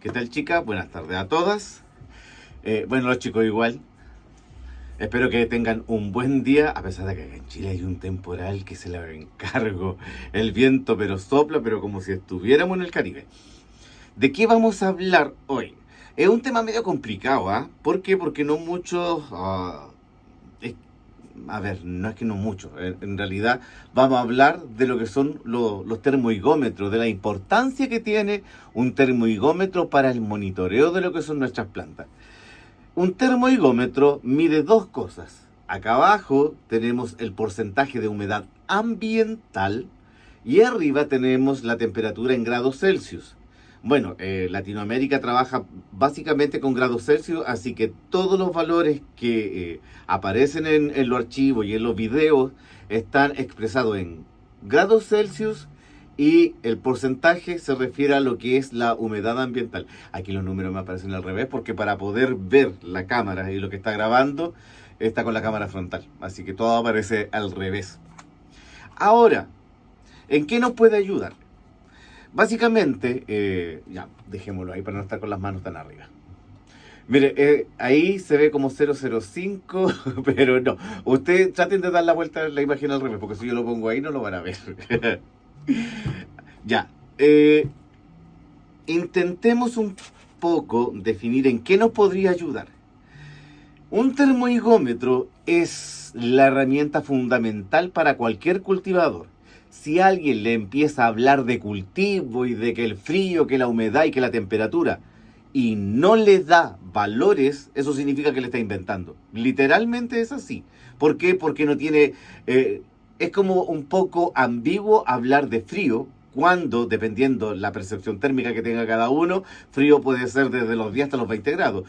¿Qué tal, chicas? Buenas tardes a todas. Bueno, los chicos igual. Espero que tengan un buen día, a pesar de que acá en Chile hay un temporal que se le encargo. El viento pero sopla, pero como si estuviéramos en el Caribe. ¿De qué vamos a hablar hoy? Es un tema medio complicado, ¿ah? ¿Por qué? Porque no muchos... a ver, no es que no mucho, en realidad vamos a hablar de lo que son los termohigómetros, de la importancia que tiene un termohigómetro para el monitoreo de lo que son nuestras plantas. Un termohigómetro mide dos cosas. Acá abajo tenemos el porcentaje de humedad ambiental y arriba tenemos la temperatura en grados Celsius. Bueno, Latinoamérica trabaja básicamente con grados Celsius, así que todos los valores que aparecen en los archivos y en los videos están expresados en grados Celsius y el porcentaje se refiere a lo que es la humedad ambiental. Aquí los números me aparecen al revés porque para poder ver la cámara y lo que está grabando está con la cámara frontal, así que todo aparece al revés. Ahora, ¿en qué nos puede ayudar? Básicamente, ya, dejémoslo ahí para no estar con las manos tan arriba. Mire, ahí se ve como 005, pero no. Ustedes traten de dar la vuelta a la imagen al revés, porque si yo lo pongo ahí no lo van a ver. Ya, intentemos un poco definir en qué nos podría ayudar. Un termohigómetro es la herramienta fundamental para cualquier cultivador. Si alguien le empieza a hablar de cultivo y de que el frío, que la humedad y que la temperatura y no le da valores, eso significa que le está inventando. Literalmente es así. ¿Por qué? Porque no tiene... es como un poco ambiguo hablar de frío cuando, dependiendo la percepción térmica que tenga cada uno, frío puede ser desde los 10 hasta los 20 grados.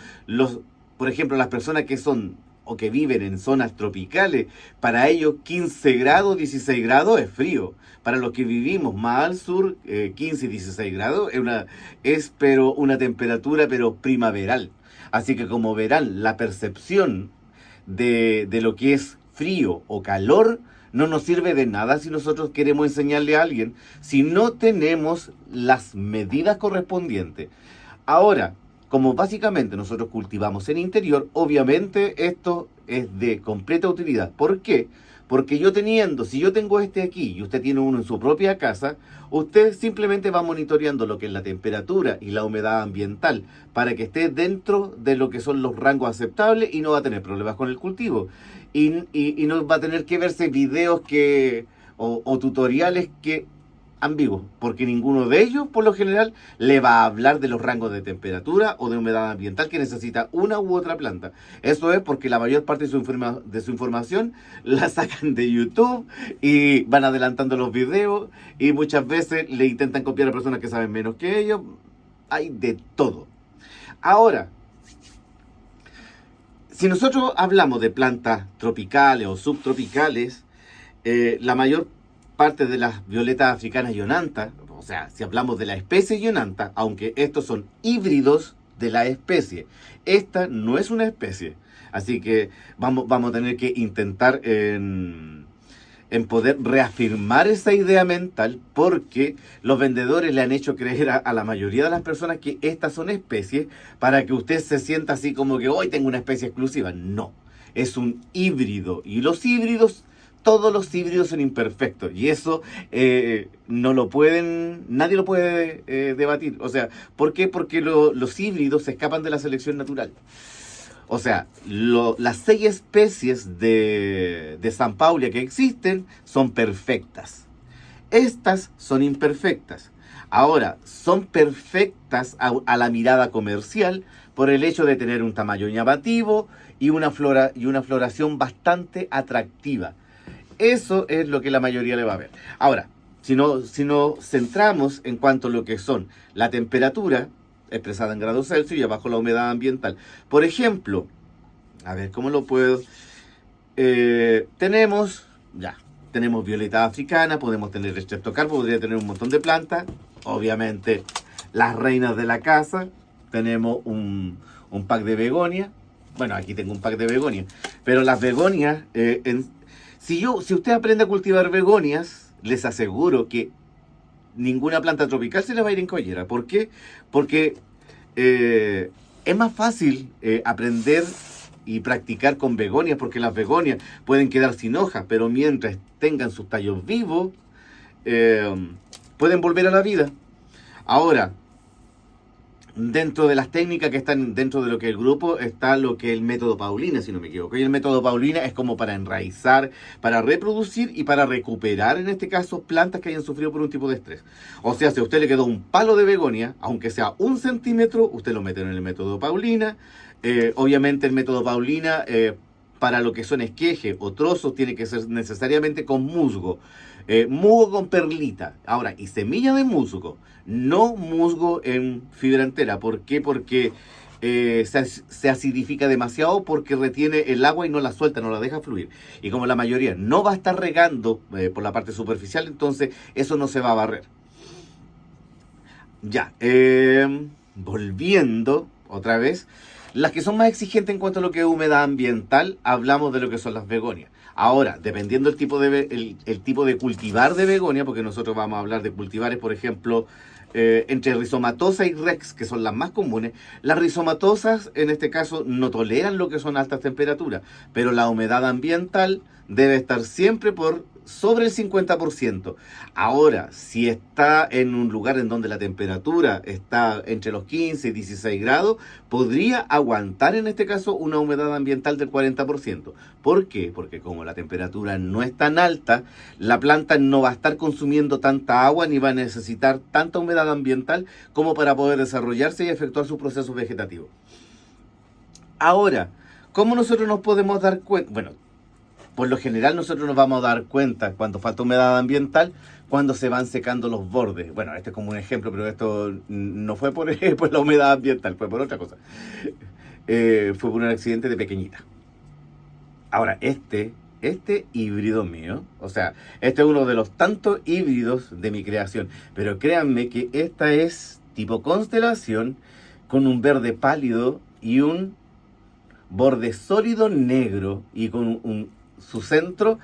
Por ejemplo, las personas que son o que viven en zonas tropicales, para ellos 15 grados, 16 grados es frío. Para los que vivimos más al sur, 15 y 16 grados pero una temperatura pero primaveral. Así que como verán, la percepción de lo que es frío o calor no nos sirve de nada si nosotros queremos enseñarle a alguien, si no tenemos las medidas correspondientes. Ahora, como básicamente nosotros cultivamos en interior, obviamente esto es de completa utilidad. ¿Por qué? Porque si yo tengo este aquí y usted tiene uno en su propia casa, usted simplemente va monitoreando lo que es la temperatura y la humedad ambiental para que esté dentro de lo que son los rangos aceptables y no va a tener problemas con el cultivo. Y no va a tener que verse videos o tutoriales que ambiguos, porque ninguno de ellos, por lo general, le va a hablar de los rangos de temperatura o de humedad ambiental que necesita una u otra planta. Eso es porque la mayor parte de su información la sacan de YouTube y van adelantando los videos y muchas veces le intentan copiar a personas que saben menos que ellos. Hay de todo. Ahora, si nosotros hablamos de plantas tropicales o subtropicales, la mayor parte de las violetas africanas Ionantha, o sea, si hablamos de la especie Ionantha, aunque estos son híbridos de la especie, esta no es una especie. Así que vamos a tener que intentar en poder reafirmar esa idea mental, porque los vendedores le han hecho creer a la mayoría de las personas que estas son especies para que usted se sienta así como que hoy tengo una especie exclusiva. No, es un híbrido y todos los híbridos son imperfectos y eso nadie lo puede debatir. O sea, ¿por qué? Porque los híbridos se escapan de la selección natural. O sea, las 6 especies de San Paulia que existen son perfectas. Estas son imperfectas. Ahora, son perfectas a la mirada comercial por el hecho de tener un tamaño llamativo y una floración bastante atractiva. Eso es lo que la mayoría le va a ver. Ahora, si nos centramos en cuanto a lo que son la temperatura, expresada en grados Celsius, y abajo la humedad ambiental. Por ejemplo, a ver, ¿cómo lo puedo? Tenemos violeta africana, podemos tener streptocarpo, podría tener un montón de plantas. Obviamente, las reinas de la casa. Tenemos un pack de begonia. Bueno, aquí tengo un pack de begonia. Pero las begonias, si usted aprende a cultivar begonias, les aseguro que ninguna planta tropical se le va a ir en collera. ¿Por qué? Porque es más fácil aprender y practicar con begonias, porque las begonias pueden quedar sin hojas, pero mientras tengan sus tallos vivos, eh, pueden volver a la vida. Ahora, dentro de las técnicas que están dentro de lo que es el grupo, está lo que es el método Paulina, si no me equivoco. Y el método Paulina es como para enraizar, para reproducir y para recuperar, en este caso, plantas que hayan sufrido por un tipo de estrés. O sea, si a usted le quedó un palo de begonia, aunque sea 1 centímetro, usted lo mete en el método Paulina. Obviamente el método Paulina, para lo que son esquejes o trozos, tiene que ser necesariamente con musgo. Musgo con perlita. Ahora, y semilla de musgo, no musgo en fibra entera. ¿Por qué? Porque se acidifica demasiado, porque retiene el agua y no la suelta, no la deja fluir. Y como la mayoría no va a estar regando por la parte superficial, entonces eso no se va a barrer. Ya, volviendo otra vez, las que son más exigentes en cuanto a lo que es humedad ambiental, hablamos de lo que son las begonias. Ahora, dependiendo del tipo el tipo de cultivar de begonia, porque nosotros vamos a hablar de cultivares, por ejemplo, entre rizomatosa y rex, que son las más comunes. Las rizomatosas, en este caso, no toleran lo que son altas temperaturas, pero la humedad ambiental debe estar siempre por sobre el 50%. Ahora, si está en un lugar en donde la temperatura está entre los 15 y 16 grados, podría aguantar en este caso una humedad ambiental del 40%. ¿Por qué? Porque como la temperatura no es tan alta, la planta no va a estar consumiendo tanta agua ni va a necesitar tanta humedad ambiental como para poder desarrollarse y efectuar su proceso vegetativo. Ahora, ¿cómo nosotros nos podemos dar cuenta? Bueno, por lo general nosotros nos vamos a dar cuenta cuando falta humedad ambiental, cuando se van secando los bordes. Bueno, este es como un ejemplo, pero esto no fue por, por la humedad ambiental, fue por otra cosa. Fue por un accidente de pequeñita. Ahora, este híbrido mío, o sea, este es uno de los tantos híbridos de mi creación, pero créanme que esta es tipo constelación, con un verde pálido y un borde sólido negro, y con su centro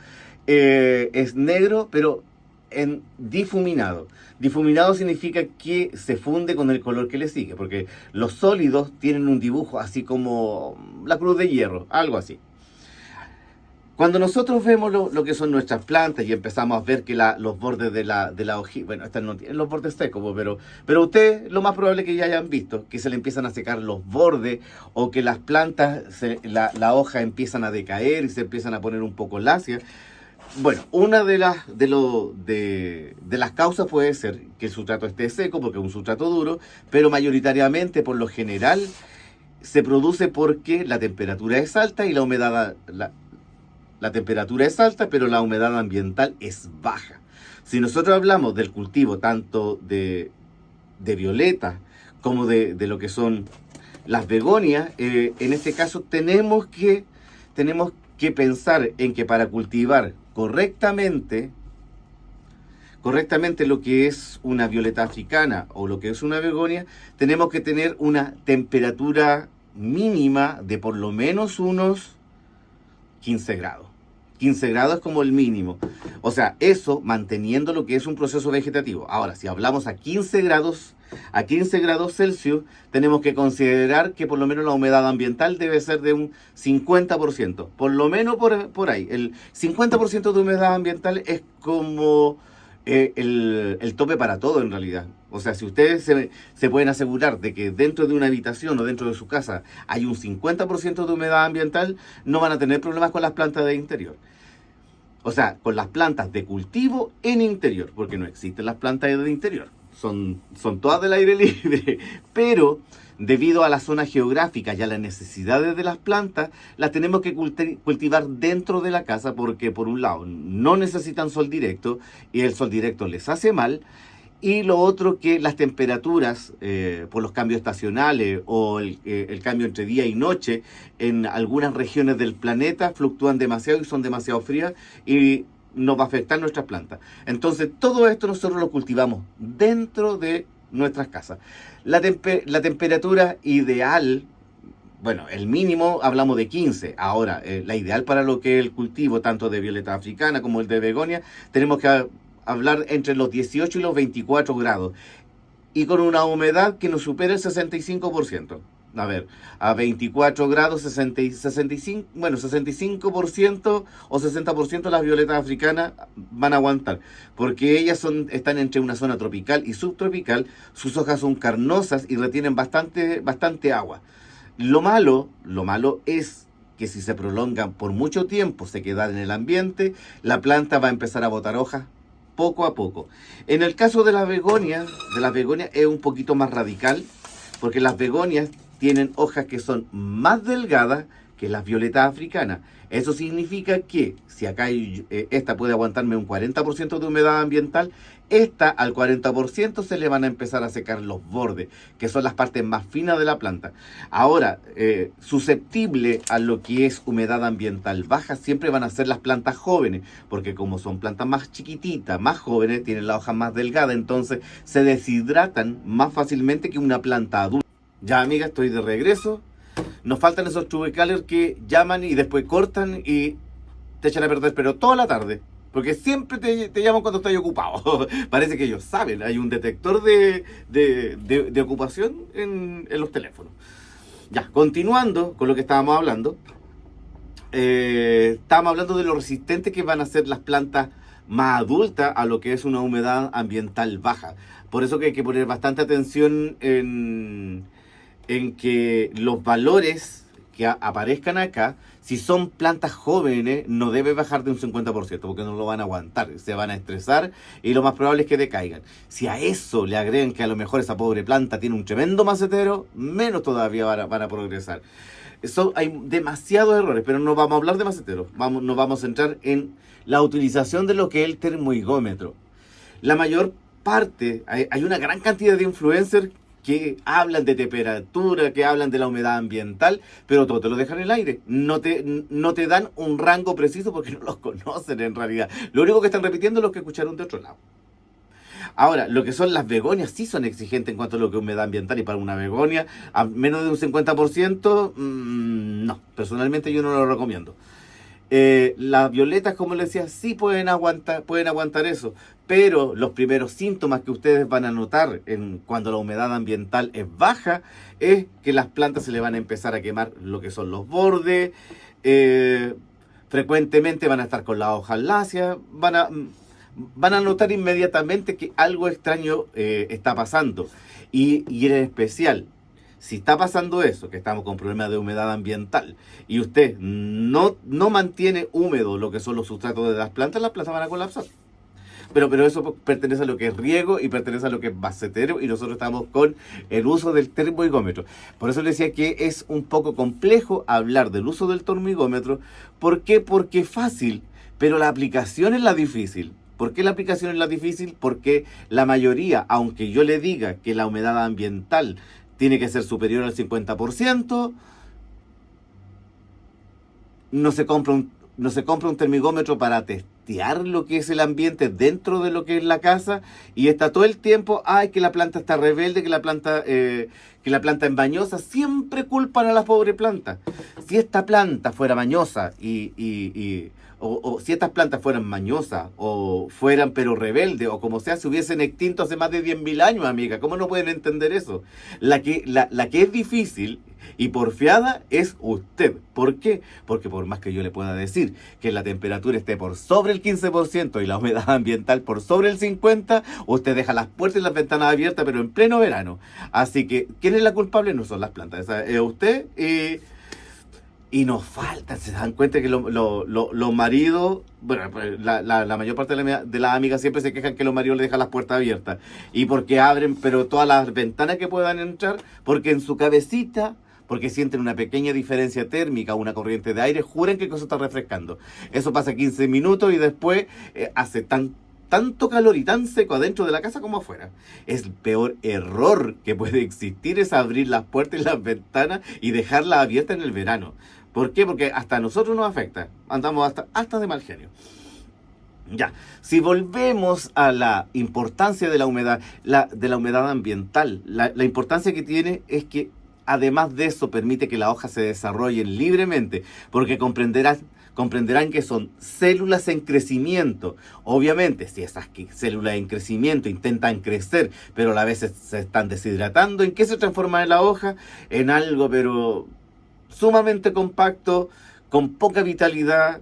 es negro, pero en difuminado. Difuminado significa que se funde con el color que le sigue, porque los sólidos tienen un dibujo así como la cruz de hierro, algo así. Cuando nosotros vemos lo que son nuestras plantas y empezamos a ver que los bordes de la hojita, bueno, estas no tienen los bordes secos, pero usted lo más probable que ya hayan visto, que se le empiezan a secar los bordes, o que las plantas, la hoja empiezan a decaer y se empiezan a poner un poco lacias. Bueno, una de las causas puede ser que el sustrato esté seco, porque es un sustrato duro, pero mayoritariamente, por lo general, se produce porque la temperatura es alta y la humedad... La temperatura es alta, pero la humedad ambiental es baja. Si nosotros hablamos del cultivo tanto de violeta como de lo que son las begonias, en este caso tenemos que pensar en que para cultivar correctamente lo que es una violeta africana o lo que es una begonia, tenemos que tener una temperatura mínima de por lo menos unos 15 grados. 15 grados es como el mínimo. O sea, eso manteniendo lo que es un proceso vegetativo. Ahora, si hablamos a 15 grados Celsius, tenemos que considerar que por lo menos la humedad ambiental debe ser de un 50%. Por lo menos por ahí. El 50% de humedad ambiental es como el tope para todo en realidad. O sea, si ustedes se pueden asegurar de que dentro de una habitación o dentro de su casa hay un 50% de humedad ambiental, no van a tener problemas con las plantas de interior. O sea, con las plantas de cultivo en interior, porque no existen las plantas de interior. Son todas del aire libre, pero debido a la zona geográfica y a las necesidades de las plantas, las tenemos que cultivar dentro de la casa, porque por un lado no necesitan sol directo y el sol directo les hace mal, y lo otro que las temperaturas por los cambios estacionales o el cambio entre día y noche en algunas regiones del planeta fluctúan demasiado y son demasiado frías y nos va a afectar nuestras plantas. Entonces todo esto nosotros lo cultivamos dentro de nuestras casas. La temperatura ideal, bueno, el mínimo hablamos de 15. Ahora, la ideal para lo que es el cultivo, tanto de violeta africana como el de begonia, tenemos que hablar entre los 18 y los 24 grados. y con una humedad que no supere el 65%. A ver, a 24 grados, 65, bueno, 65% o 60% las violetas africanas van a aguantar, porque están entre una zona tropical y subtropical, sus hojas son carnosas y retienen bastante agua. Lo malo es que si se prolongan por mucho tiempo, se quedan en el ambiente, la planta va a empezar a botar hojas poco a poco. En el caso de las begonias es un poquito más radical, porque las begonias tienen hojas que son más delgadas que las violetas africanas. Eso significa que si acá esta puede aguantarme un 40% de humedad ambiental, esta al 40% se le van a empezar a secar los bordes, que son las partes más finas de la planta. Ahora, susceptible a lo que es humedad ambiental baja, siempre van a ser las plantas jóvenes, porque como son plantas más chiquititas, más jóvenes, tienen la hoja más delgada, entonces se deshidratan más fácilmente que una planta adulta. Ya, amiga, estoy de regreso. Nos faltan esos chubicales que llaman y después cortan y te echan a perder, pero toda la tarde. Porque siempre te llaman cuando estás ocupado. Parece que ellos saben. Hay un detector de ocupación en los teléfonos. Ya, continuando con lo que estábamos hablando. Estábamos hablando de lo resistentes que van a ser las plantas más adultas a lo que es una humedad ambiental baja. Por eso que hay que poner bastante atención en que los valores que aparezcan acá, si son plantas jóvenes, no debe bajar de un 50%, porque no lo van a aguantar, se van a estresar y lo más probable es que decaigan. Si a eso le agregan que a lo mejor esa pobre planta tiene un tremendo macetero, menos todavía van a progresar. Hay demasiados errores, pero no vamos a hablar de maceteros, nos vamos a centrar en la utilización de lo que es el termohigómetro. La mayor parte, hay una gran cantidad de influencers que hablan de temperatura, que hablan de la humedad ambiental, pero todo te lo dejan en el aire. No te dan un rango preciso porque no los conocen en realidad. Lo único que están repitiendo es lo que escucharon de otro lado. Ahora, lo que son las begonias sí son exigentes en cuanto a lo que es humedad ambiental, y para una begonia a menos de un 50%, no, personalmente yo no lo recomiendo. Las violetas, como les decía, sí pueden aguantar eso, pero los primeros síntomas que ustedes van a notar cuando la humedad ambiental es baja es que las plantas se le van a empezar a quemar lo que son los bordes, frecuentemente van a estar con las hojas lacias, van a notar inmediatamente que algo extraño está pasando, y en especial, si está pasando eso, que estamos con problemas de humedad ambiental, y usted no mantiene húmedo lo que son los sustratos de las plantas van a colapsar. Pero eso pertenece a lo que es riego y pertenece a lo que es macetero, y nosotros estamos con el uso del termohigómetro. Por eso les decía que es un poco complejo hablar del uso del termohigómetro. ¿Por qué? Porque es fácil, pero la aplicación es la difícil. ¿Por qué la aplicación es la difícil? Porque la mayoría, aunque yo le diga que la humedad ambiental tiene que ser superior al 50%, no se compra un termigómetro para testear lo que es el ambiente dentro de lo que es la casa, y está todo el tiempo, que la planta está rebelde, que la planta es mañosa. Siempre culpan a la pobre planta. Si esta planta fuera mañosa o si estas plantas fueran mañosas o fueran pero rebeldes, o como sea, se hubiesen extinto hace más de 10.000 años, amiga. ¿Cómo no pueden entender eso? La que es difícil y porfiada es usted. ¿Por qué? Porque por más que yo le pueda decir que la temperatura esté por sobre el 15% y la humedad ambiental por sobre el 50%, usted deja las puertas y las ventanas abiertas, pero en pleno verano. Así que, ¿quién es la culpable? No son las plantas, esa es usted. Y nos falta, se dan cuenta que los maridos, bueno, la mayor parte de las amigas siempre se quejan que los maridos le dejan las puertas abiertas. Y porque abren, pero todas las ventanas que puedan entrar, porque en su cabecita, porque sienten una pequeña diferencia térmica, una corriente de aire, juran que eso está refrescando. Eso pasa 15 minutos y después hace tanto calor y tan seco adentro de la casa como afuera. Es el peor error que puede existir, es abrir las puertas y las ventanas y dejarlas abiertas en el verano. ¿Por qué? Porque hasta a nosotros nos afecta. Andamos hasta de mal genio. Ya, si volvemos a la importancia de la humedad, de la humedad ambiental, la importancia que tiene es que además de eso permite que las hojas se desarrollen libremente, porque comprenderás comprenderán que son células en crecimiento. Obviamente, si esas células en crecimiento intentan crecer, pero a la vez se están deshidratando, ¿en qué se transforma la hoja? En algo, pero sumamente compacto, con poca vitalidad.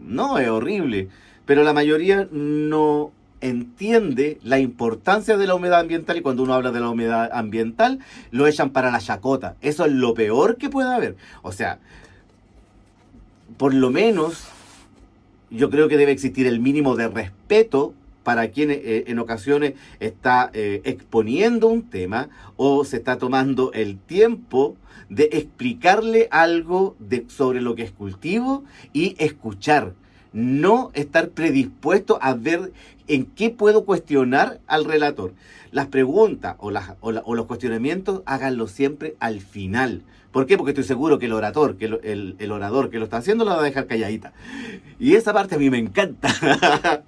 No, es horrible. Pero la mayoría no entiende la importancia de la humedad ambiental, y cuando uno habla de la humedad ambiental, lo echan para la chacota. Eso es lo peor que puede haber. O sea, por lo menos, yo creo que debe existir el mínimo de respeto para quien en ocasiones está exponiendo un tema o se está tomando el tiempo de explicarle algo sobre lo que es cultivo y escuchar. No estar predispuesto a ver en qué puedo cuestionar al relator. Las preguntas o los cuestionamientos, háganlo siempre al final. ¿Por qué? Porque estoy seguro que el orador que lo está haciendo, la va a dejar calladita. Y esa parte a mí me encanta.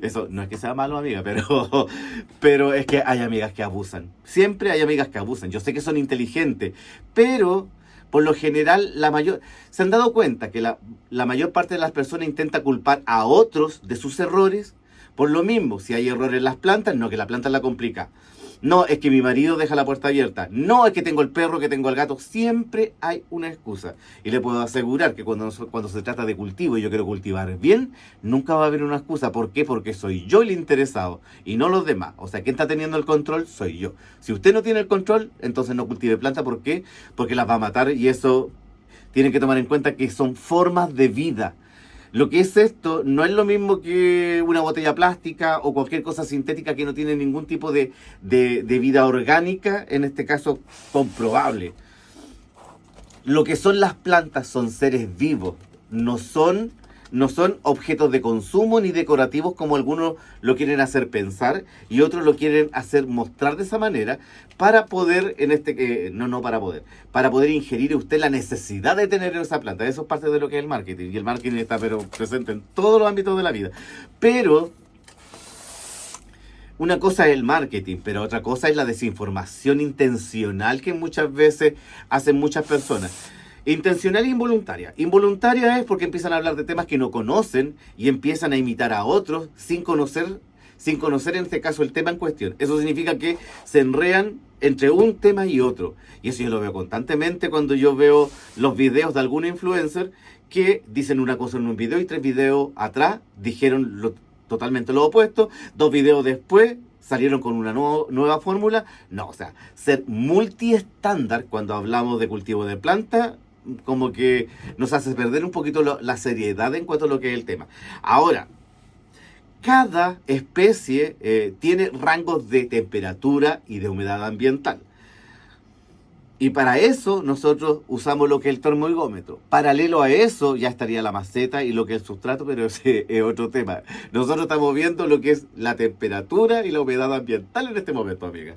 Eso no es que sea malo, amiga, pero es que hay amigas que abusan. Siempre hay amigas que abusan. Yo sé que son inteligentes, pero por lo general, se han dado cuenta que la mayor parte de las personas intenta culpar a otros de sus errores. Por lo mismo, si hay errores en las plantas, no, que la planta la complica. No, es que mi marido deja la puerta abierta. No, es que tengo el perro, que tengo el gato. Siempre hay una excusa. Y le puedo asegurar que cuando se trata de cultivo y yo quiero cultivar bien, nunca va a haber una excusa. ¿Por qué? Porque soy yo el interesado y no los demás. O sea, ¿quién está teniendo el control? Soy yo. Si usted no tiene el control, entonces no cultive planta. ¿Por qué? Porque las va a matar, y eso tienen que tomar en cuenta que son formas de vida. Lo que es esto no es lo mismo que una botella plástica o cualquier cosa sintética que no tiene ningún tipo de vida orgánica, en este caso comprobable. Lo que son las plantas son seres vivos, no son objetos de consumo ni decorativos como algunos lo quieren hacer pensar y otros lo quieren hacer mostrar de esa manera para poder, para poder ingerir usted la necesidad de tener esa planta. Eso es parte de lo que es el marketing, y el marketing está presente en todos los ámbitos de la vida. Pero una cosa es el marketing, pero otra cosa es la desinformación intencional que muchas veces hacen muchas personas. Intencional e involuntaria. Involuntaria es porque empiezan a hablar de temas que no conocen y empiezan a imitar a otros sin conocer en este caso el tema en cuestión. Eso significa que se enredan entre un tema y otro. Y eso yo lo veo constantemente cuando yo veo los videos de algún influencer que dicen una cosa en un video y 3 videos atrás dijeron totalmente lo opuesto. 2 videos después salieron con una nueva fórmula. No, o sea, ser multiestándar cuando hablamos de cultivo de planta como que nos hace perder un poquito la seriedad en cuanto a lo que es el tema. Ahora, cada especie tiene rangos de temperatura y de humedad ambiental. Y para eso nosotros usamos lo que es el termohigómetro. Paralelo a eso ya estaría la maceta y lo que es el sustrato, pero ese es otro tema. Nosotros estamos viendo lo que es la temperatura y la humedad ambiental en este momento, amiga.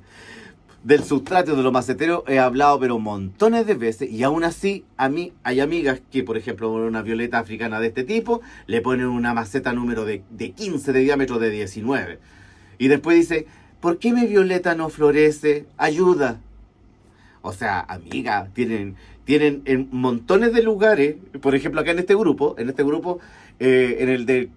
Del sustrato, de los maceteros, he hablado pero montones de veces, y aún así a mí hay amigas que, por ejemplo, una violeta africana de este tipo, le ponen una maceta número de 15, de diámetro de 19. Y después dice, ¿por qué mi violeta no florece? Ayuda. O sea, amiga, tienen en montones de lugares, por ejemplo, acá en este grupo, en el de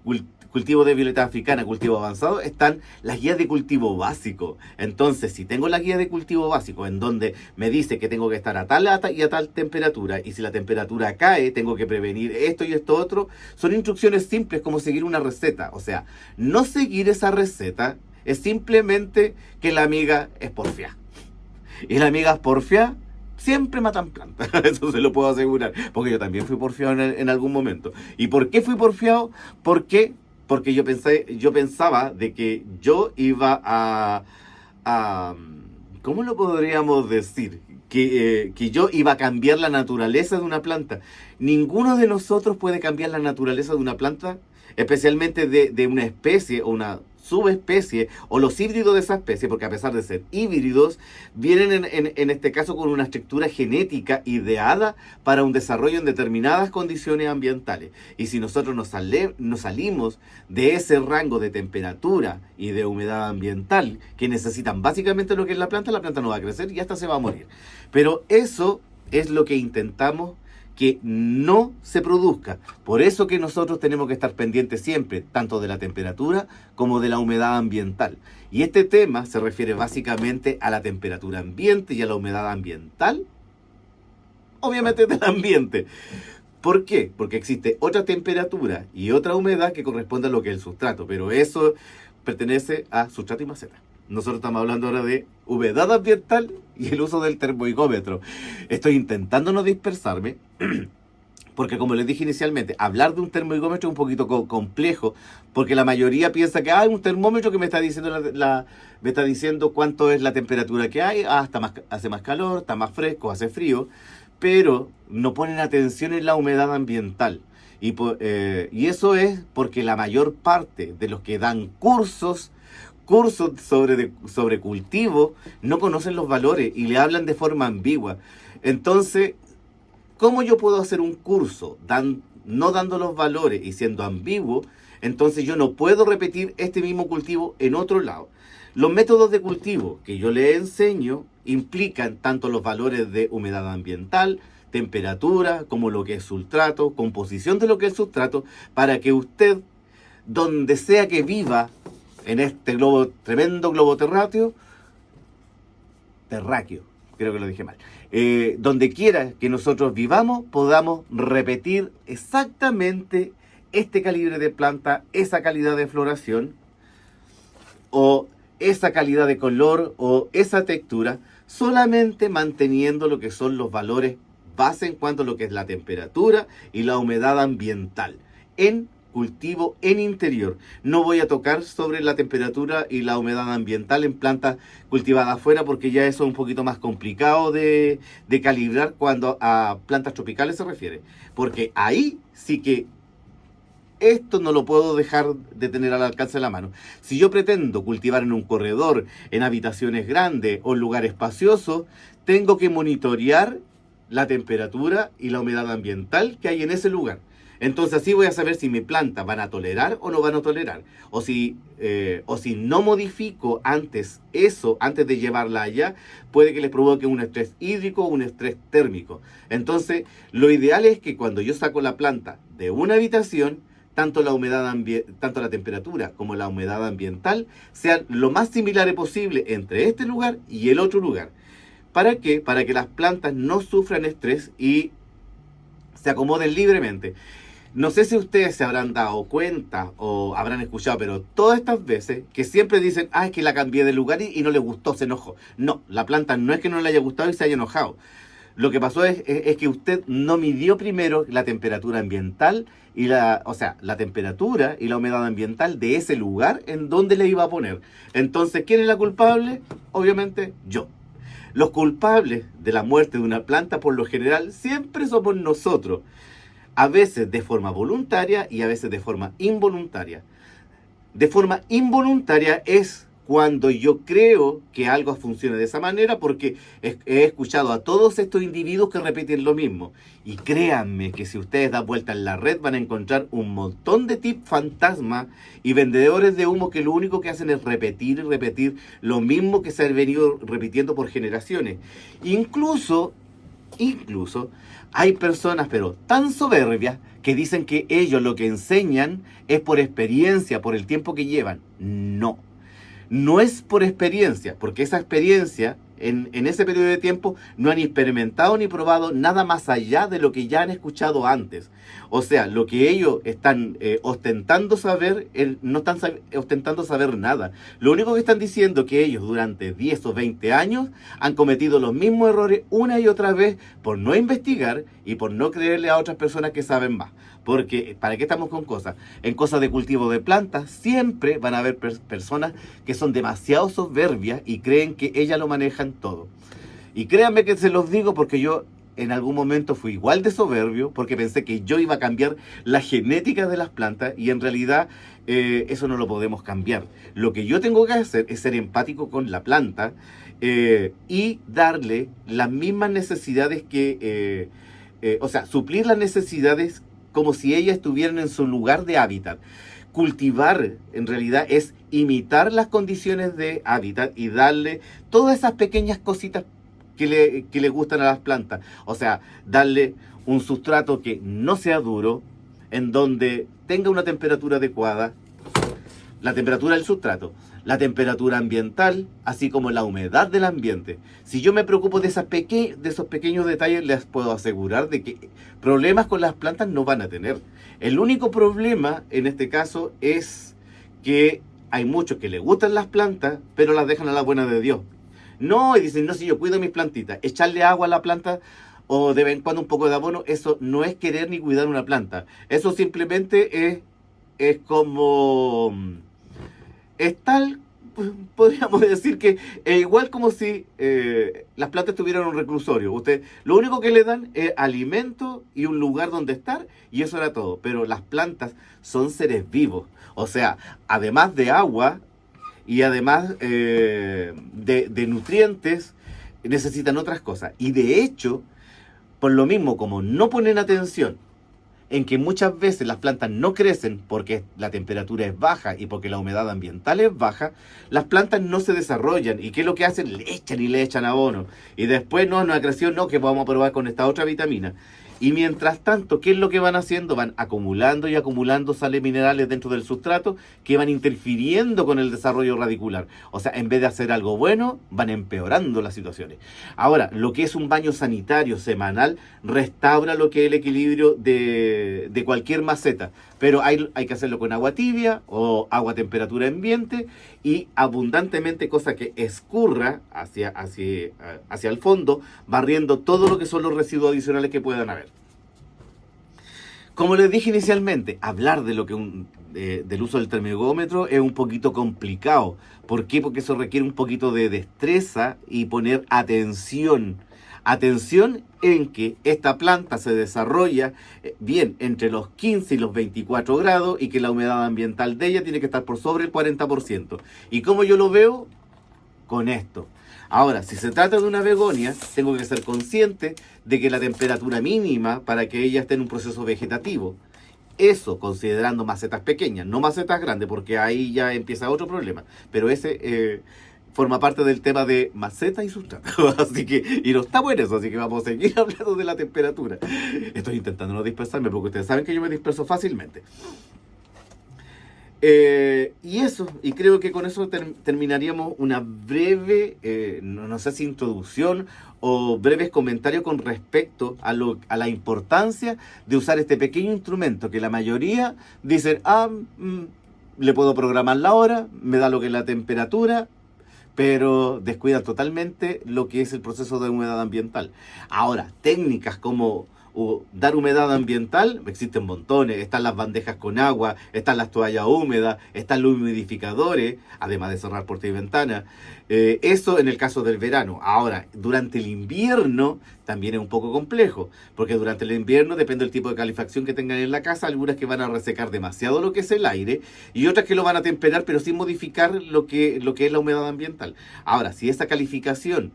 cultivo de violeta africana, cultivo avanzado, están las guías de cultivo básico. Entonces, si tengo la guía de cultivo básico en donde me dice que tengo que estar a tal y a tal temperatura, y si la temperatura cae, tengo que prevenir esto y esto otro, son instrucciones simples como seguir una receta. O sea, no seguir esa receta es simplemente que la amiga es porfia. Y las amigas porfiadas siempre matan plantas, eso se lo puedo asegurar, porque yo también fui porfiado en algún momento. ¿Y por qué fui porfiado? Porque yo pensaba de que yo iba a ¿cómo lo podríamos decir? Que yo iba a cambiar la naturaleza de una planta. Ninguno de nosotros puede cambiar la naturaleza de una planta, especialmente de una especie o una subespecie o los híbridos de esa especie, porque a pesar de ser híbridos, vienen en este caso con una estructura genética ideada para un desarrollo en determinadas condiciones ambientales. Y si nosotros nos salimos de ese rango de temperatura y de humedad ambiental que necesitan básicamente lo que es la planta no va a crecer y hasta se va a morir. Pero eso es lo que intentamos que no se produzca. Por eso que nosotros tenemos que estar pendientes siempre, tanto de la temperatura como de la humedad ambiental. Y este tema se refiere básicamente a la temperatura ambiente y a la humedad ambiental, obviamente del ambiente. ¿Por qué? Porque existe otra temperatura y otra humedad que corresponde a lo que es el sustrato, pero eso pertenece a sustrato y maceta. Nosotros estamos hablando ahora de humedad ambiental y el uso del termohigómetro. Estoy intentando no dispersarme, porque como les dije inicialmente, hablar de un termohigómetro es un poquito complejo, porque la mayoría piensa que hay un termómetro que me está diciendo me está diciendo cuánto es la temperatura que hay, hace más calor, está más fresco, hace frío, pero no ponen atención en la humedad ambiental. Y eso es porque la mayor parte de los que dan cursos sobre cultivo no conocen los valores y le hablan de forma ambigua. Entonces, ¿cómo yo puedo hacer un curso no dando los valores y siendo ambiguo? Entonces yo no puedo repetir este mismo cultivo en otro lado. Los métodos de cultivo que yo le enseño implican tanto los valores de humedad ambiental, temperatura, como lo que es sustrato, composición de lo que es sustrato, para que usted, donde sea que viva en este tremendo globo terráqueo, creo que lo dije mal, donde quiera que nosotros vivamos, podamos repetir exactamente este calibre de planta, esa calidad de floración, o esa calidad de color, o esa textura, solamente manteniendo lo que son los valores base en cuanto a lo que es la temperatura y la humedad ambiental en cultivo en interior. No voy a tocar sobre la temperatura y la humedad ambiental en plantas cultivadas afuera, porque ya eso es un poquito más complicado de calibrar cuando a plantas tropicales se refiere. Porque ahí sí que esto no lo puedo dejar de tener al alcance de la mano. Si yo pretendo cultivar en un corredor, en habitaciones grandes o en lugares espaciosos, tengo que monitorear la temperatura y la humedad ambiental que hay en ese lugar. Entonces así voy a saber si mi planta van a tolerar o no van a tolerar. O si no modifico antes de llevarla allá, puede que les provoque un estrés hídrico o un estrés térmico. Entonces, lo ideal es que cuando yo saco la planta de una habitación, tanto la temperatura como la humedad ambiental sean lo más similares posible entre este lugar y el otro lugar. ¿Para qué? Para que las plantas no sufran estrés y se acomoden libremente. No sé si ustedes se habrán dado cuenta o habrán escuchado, pero todas estas veces que siempre dicen, es que la cambié de lugar y no le gustó, se enojó. No, la planta no es que no le haya gustado y se haya enojado. Lo que pasó es que usted no midió primero la temperatura ambiental y la temperatura y la humedad ambiental de ese lugar en donde le iba a poner. Entonces, ¿quién es la culpable? Obviamente, yo. Los culpables de la muerte de una planta, por lo general, siempre somos nosotros. A veces de forma voluntaria y a veces de forma involuntaria. De forma involuntaria es cuando yo creo que algo funciona de esa manera, porque he escuchado a todos estos individuos que repiten lo mismo. Y créanme que si ustedes dan vuelta en la red van a encontrar un montón de tips fantasma y vendedores de humo que lo único que hacen es repetir y repetir lo mismo que se ha venido repitiendo por generaciones. Incluso hay personas, pero tan soberbias, que dicen que ellos lo que enseñan es por experiencia, por el tiempo que llevan. No es por experiencia, porque esa experiencia, en ese periodo de tiempo, no han experimentado ni probado nada más allá de lo que ya han escuchado antes. O sea, lo que ellos están ostentando saber, no están ostentando saber nada. Lo único que están diciendo es que ellos durante 10 o 20 años han cometido los mismos errores una y otra vez por no investigar y por no creerle a otras personas que saben más. Porque, ¿para qué estamos con cosas? En cosas de cultivo de plantas siempre van a haber personas que son demasiado soberbias y creen que ellas lo manejan todo. Y créanme que se los digo porque yo en algún momento fui igual de soberbio, porque pensé que yo iba a cambiar la genética de las plantas y en realidad eso no lo podemos cambiar. Lo que yo tengo que hacer es ser empático con la planta y darle las mismas necesidades suplir las necesidades como si ellas estuvieran en su lugar de hábitat. Cultivar, en realidad, es imitar las condiciones de hábitat y darle todas esas pequeñas cositas que le gustan a las plantas. O sea, darle un sustrato que no sea duro, en donde tenga una temperatura adecuada, la temperatura del sustrato, la temperatura ambiental, así como la humedad del ambiente. Si yo me preocupo de esos pequeños detalles, les puedo asegurar de que problemas con las plantas no van a tener. El único problema en este caso es que hay muchos que les gustan las plantas, pero las dejan a la buena de Dios. No, y dicen, no, si yo cuido mis plantitas, echarle agua a la planta o de vez en cuando un poco de abono, eso no es querer ni cuidar una planta. Eso simplemente es como... Es tal, podríamos decir que es igual como si las plantas tuvieran un reclusorio. Usted, lo único que le dan es alimento y un lugar donde estar, y eso era todo. Pero las plantas son seres vivos. O sea, además de agua y además de nutrientes, necesitan otras cosas. Y de hecho, por lo mismo, como no ponen atención en que muchas veces las plantas no crecen porque la temperatura es baja y porque la humedad ambiental es baja, las plantas no se desarrollan. ¿Y qué es lo que hacen? Le echan abono. Y después, no ha crecido, no, que vamos a probar con esta otra vitamina. Y mientras tanto, ¿qué es lo que van haciendo? Van acumulando y acumulando sales minerales dentro del sustrato que van interfiriendo con el desarrollo radicular. O sea, en vez de hacer algo bueno, van empeorando las situaciones. Ahora, lo que es un baño sanitario semanal restaura lo que es el equilibrio de cualquier maceta. Pero hay que hacerlo con agua tibia o agua a temperatura ambiente y abundantemente, cosa que escurra hacia el fondo, barriendo todo lo que son los residuos adicionales que puedan haber. Como les dije inicialmente, hablar de lo que del uso del termigómetro es un poquito complicado. ¿Por qué? Porque eso requiere un poquito de destreza y poner atención. Atención en que esta planta se desarrolla bien entre los 15 y los 24 grados y que la humedad ambiental de ella tiene que estar por sobre el 40%. ¿Y cómo yo lo veo? Con esto. Ahora, si se trata de una begonia, tengo que ser consciente de que la temperatura mínima para que ella esté en un proceso vegetativo, eso considerando macetas pequeñas, no macetas grandes, porque ahí ya empieza otro problema, pero ese forma parte del tema de maceta y sustrato, así que, y no estamos en eso, así que vamos a seguir hablando de la temperatura. Estoy intentando no dispersarme, porque ustedes saben que yo me disperso fácilmente. Y eso, y creo que con eso terminaríamos una breve, no sé si introducción o breves comentarios con respecto a la importancia de usar este pequeño instrumento que la mayoría dicen, le puedo programar la hora, me da lo que es la temperatura, pero descuidan totalmente lo que es el proceso de humedad ambiental. Ahora, técnicas como dar humedad ambiental, existen montones, están las bandejas con agua, están las toallas húmedas, están los humidificadores, además de cerrar puertas y ventanas. Eso en el caso del verano. Ahora, durante el invierno también es un poco complejo, porque durante el invierno depende del tipo de calefacción que tengan en la casa, algunas que van a resecar demasiado lo que es el aire y otras que lo van a temperar pero sin modificar lo que es la humedad ambiental. Ahora, si esa calificación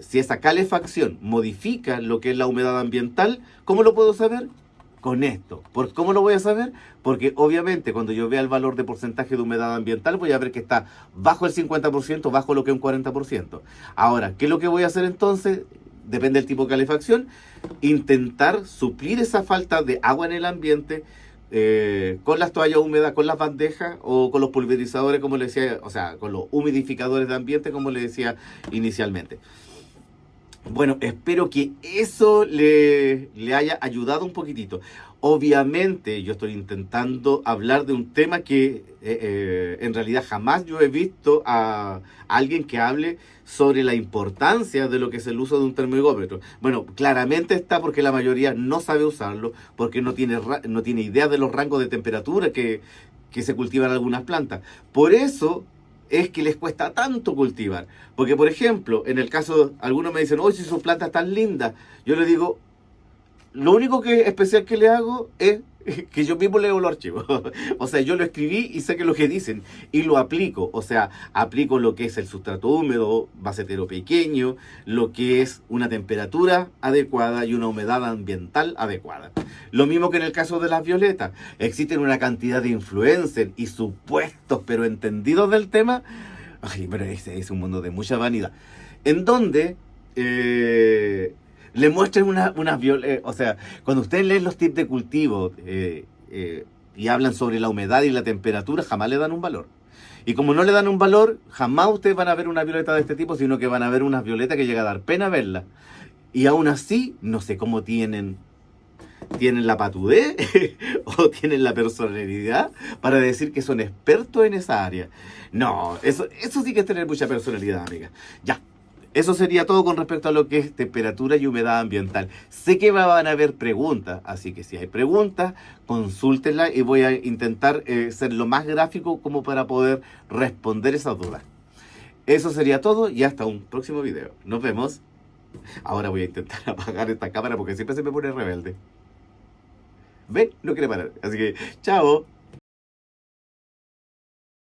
si esa calefacción modifica lo que es la humedad ambiental, ¿cómo lo puedo saber? Con esto. ¿Cómo lo voy a saber? Porque obviamente cuando yo vea el valor de porcentaje de humedad ambiental voy a ver que está bajo el 50%, bajo lo que es un 40%. Ahora, ¿qué es lo que voy a hacer entonces? Depende del tipo de calefacción. Intentar suplir esa falta de agua en el ambiente con las toallas húmedas, con las bandejas o con los pulverizadores, como le decía, o sea, con los humidificadores de ambiente, como le decía inicialmente. Bueno, espero que eso le haya ayudado un poquitito. Obviamente yo estoy intentando hablar de un tema que en realidad jamás yo he visto a alguien que hable sobre la importancia de lo que es el uso de un termigómetro. Bueno, claramente está porque la mayoría no sabe usarlo, porque no tiene idea de los rangos de temperatura que se cultivan algunas plantas. Por eso es que les cuesta tanto cultivar. Porque, por ejemplo, en el caso, algunos me dicen, oye, si sus plantas están lindas. Yo les digo, lo único que especial que le hago es que yo mismo leo los archivos. O sea, yo lo escribí y sé que es lo que dicen y lo aplico. O sea, aplico lo que es el sustrato húmedo, macetero pequeño, lo que es una temperatura adecuada y una humedad ambiental adecuada. Lo mismo que en el caso de las violetas. Existen una cantidad de influencers y supuestos, pero entendidos del tema. Ay, pero ese es un mundo de mucha vanidad. en donde le muestren o sea, cuando ustedes leen los tips de cultivo y hablan sobre la humedad y la temperatura, jamás le dan un valor. Y como no le dan un valor, jamás ustedes van a ver una violeta de este tipo, sino que van a ver unas violetas que llega a dar pena verlas. Y aún así, no sé cómo tienen la patudez o tienen la personalidad para decir que son expertos en esa área. No, eso sí que es tener mucha personalidad, amiga. Ya, eso sería todo con respecto a lo que es temperatura y humedad ambiental. Sé que van a haber preguntas, así que si hay preguntas, consúltenlas y voy a intentar ser lo más gráfico como para poder responder esas dudas. Eso sería todo y hasta un próximo video. Nos vemos. Ahora voy a intentar apagar esta cámara porque siempre se me pone rebelde. ¿Ve? No quiere parar. Así que, chao.